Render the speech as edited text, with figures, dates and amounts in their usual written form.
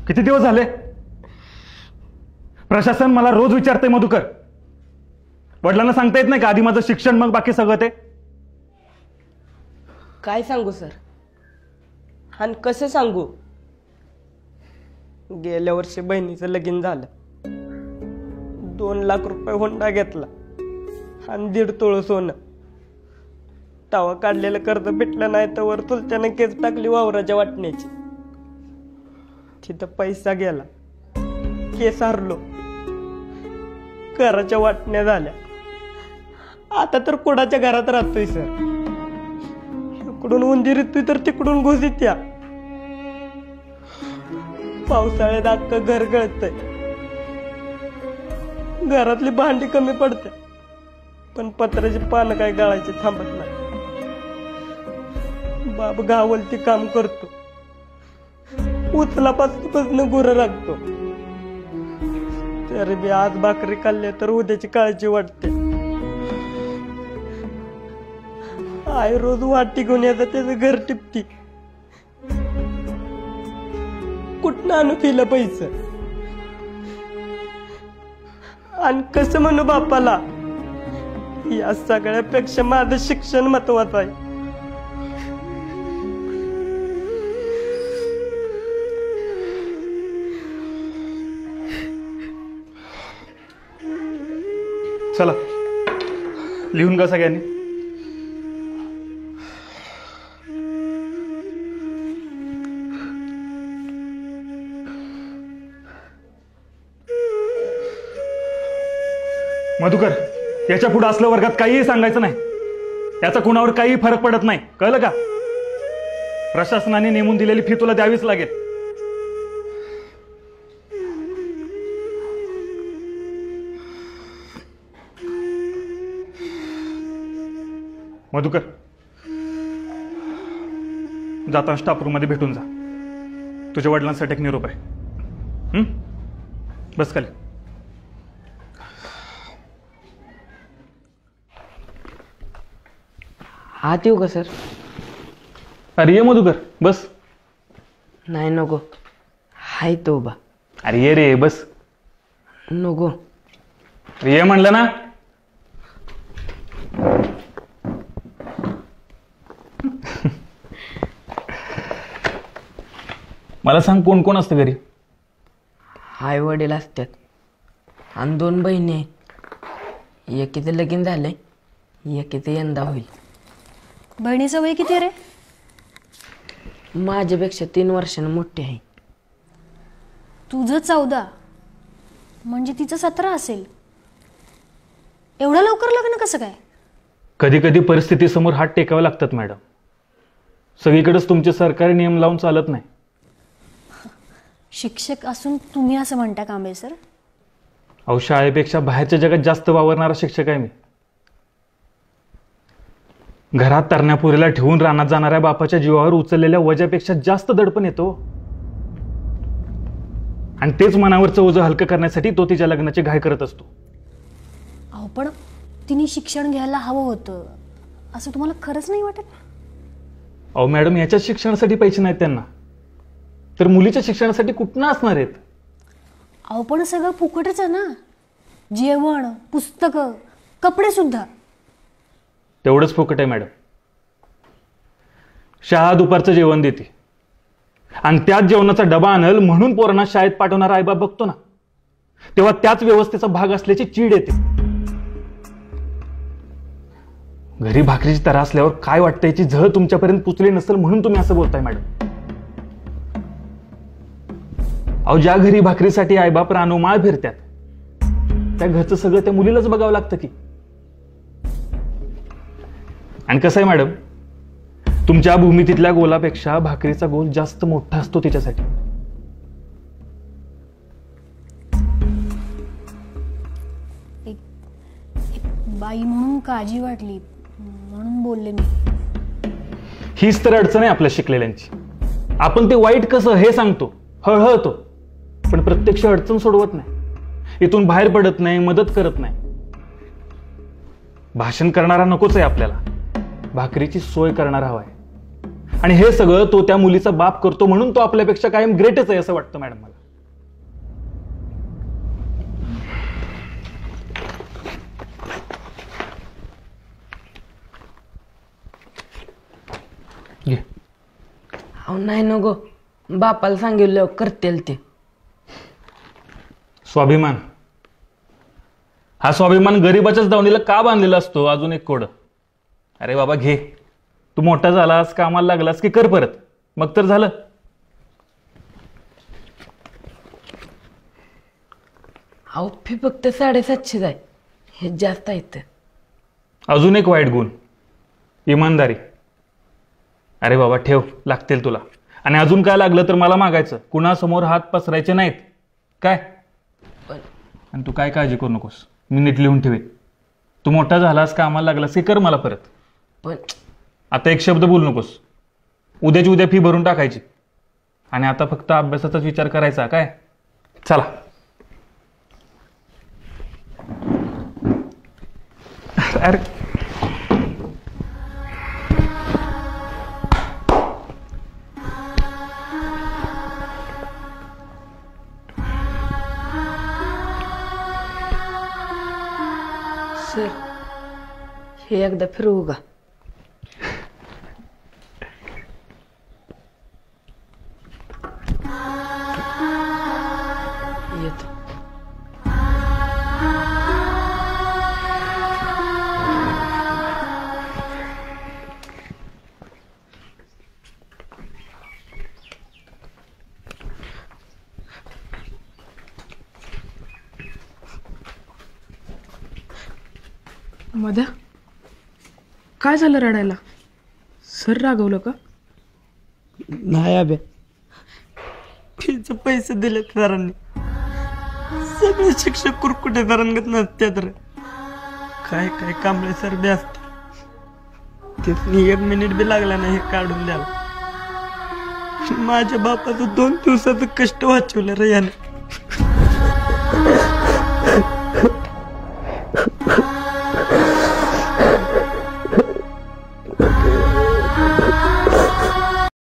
किती दिवस झाले? प्रशासन मला रोज विचारते मधुकर, वडिलांना सांगता येत नाही का आधी माझं शिक्षण मग बाकी सगळं ते? काय सांगू सर, आणि कसं सांगू? गेल्या वर्षी बहिणीचं लगीन झालं, 2 लाख रुपये हुंडा घेतला आणि 1.5 तोळ सोनं. तवा काढलेलं कर्ज भेटलं नाही तर चुलत्यानं केस टाकली वावराच्या वाटण्याची. तिथं पैसा गेला, केस हरलो, घराच्या वाटण्या झाल्या. आता तर कुणाच्या घरात राहतोय सर. इकडून उंदीर येतोय तर तिकडून घुस येत्या. पावसाळ्यात अख्खं घर गळतंय. घरातली भांडी कमी पडते, पण पत्राची पानं काय गळायची थांबत नाही. बाप गावलती काम करतो, उचलापासून गुरं राखतो. तरी बी आज भाकरी खाल्ली तर उद्याची काळजी वाटते. आई रोज वाटी घेऊन येतात, त्याचं घर टिपती. कुठनं आणू तिला पैसे? आणि कसं म्हणू बापाला? या सगळ्यापेक्षा माझं शिक्षण महत्वाचं आहे. चला लिहून का सगळ्यांनी? मधुकर, याच्या पुढे असलं वर्गात काहीही सांगायचं नाही. याचा कुणावर काही फरक पडत नाही, कळलं का? प्रशासनाने नेमून दिलेली फी तुला द्यावीच लागेल. मधुकर, जाताना स्टाफ रूम मध्ये भेटून जा. तुझ्या वडिलांसाठी एक निरोप आहे. बस खाली. आत येऊ का सर? अरे ये मधुकर, बस. नाही नको, हाय तो उभा. अरे ये रे, बस. नको. अरे ये म्हणलं ना. मला सांग, कोण कोण असतं घरी? आई वडील असतात आणि 2 बहिणी आहेत. एकीचं लगीन झालंय, एकीचं यंदा होईल. बहिणीचं वय किती रे? माझ्यापेक्षा 3 वर्षांनी मोठी आहे. तुझं 14 म्हणजे तिचं 17 असेल. एवढं लवकर लग्न कसं काय? कधी कधी परिस्थितीसमोर हात टेकावे लागतात मॅडम. सगळीकडेच तुमचे सरकारी नियम लावून चालत नाही. शिक्षक असून तुम्ही असं म्हणता कांबळे सर? अहो, शाळेपेक्षा बाहेरच्या जगात जास्त वावरणारा शिक्षक आहे मी. घरात तरण्यापुरीला ठेवून रानात जाणाऱ्या बापाच्या जीवावर उचललेल्या वजापेक्षा जास्त दडपण येतो. आणि तेच मनावरचं ओझं हलकं करण्यासाठी तो तिच्या लग्नाची घाई करत असतो. अहो, पण तिने शिक्षण घ्यायला हवं होतं असं तुम्हाला खरंच नाही वाटत? अहो मॅडम, याच्या शिक्षणासाठी पैसे नाहीत त्यांना, तर मुलीच्या शिक्षणासाठी कुठनं असणार आहेत? अहो, पण सगळं फुकटच आहे ना. जेवण, पुस्तकं, कपडे सुद्धा. तेवढंच फुकट आहे मॅडम. शाळा दुपारचं जेवण देते आणि त्याच जेवणाचा डबा आणल म्हणून पोरांना शाळेत पाठवणारा आईबाप बघतो ना, तेव्हा त्याच व्यवस्थेचा भाग असल्याची चीड येते. घरी भाकरीची तरा असल्यावर काय वाटतं याची झळ तुमच्यापर्यंत पुचली नसेल म्हणून तुम्ही असं बोलताय मॅडम. अहो, ज्या घरी भाकरीसाठी आईबाप रानोमाळ फिरतात त्या घरचं सगळं त्या मुलीलाच बघावं लागतं की. आणि कसं आहे मॅडम, तुमच्या भूमितीतल्या गोलापेक्षा भाकरीचा गोल जास्त मोठा असतो तिच्यासाठी. एक बाई म्हणून काळजी वाटली म्हणून बोलले मी. हीच तर अडचण आहे आपल्या शिकलेल्यांची. आपण ते वाईट कसं हे सांगतो, हळहळतो, पण प्रत्यक्ष अडचण सोडवत नाही. इथून बाहेर पडत नाही, मदत करत नाही. भाषण करणारा नकोच आहे आपल्याला, भाकरीची सोय करणारा हवाय. आणि हे सगळं तो त्या मुलीचा बाप करतो म्हणून तो आपल्यापेक्षा कायम ग्रेटच आहे असं वाटतं मॅडम मला. घे. अहो नाही नको, बापाला सांगितलं करतील ते. स्वाभिमान, हा स्वाभिमान गरीबाच्याच दावणीला का बांधलेला असतो? अजून एक कोड. अरे बाबा घे, तू मोठा झालास, कामाला लागलास की कर परत, मग तर झालं. अहो फी फक्त 750 आहे, हे जास्त आहेत. अजून एक वाईट गुण, इमानदारी. अरे बाबा ठेव, लागतील तुला. आणि अजून काय लागलं तर मला मागायचं, कुणासमोर हात पसरायचे नाहीत काय. आणि तू काय काळजी करू नकोस, मी नीट लिहून ठेवेन. तू मोठा झालास, कामाला लागलास की कर मला परत. पण आता एक शब्द बोलू नकोस. उद्याची उद्या फी भरून टाकायची आणि आता फक्त अभ्यासाचाच विचार करायचा काय. चला. अरे सर, हे एकदा फिरवू का? येतो. मध्या, काय झालं रडायला? सर रागवलं का? नाही अभ्या, फीचे पैसे दिले सरांनी. सगळे शिक्षक कुरकुटे तरंगत नसते तर काय काय कांबळे सर बी असते. तिथनी 1 मिनिट बी लागला नाही हे काढून द्यायला. माझ्या बापाचं 2 दिवसाचं कष्ट वाचवलं रे याने.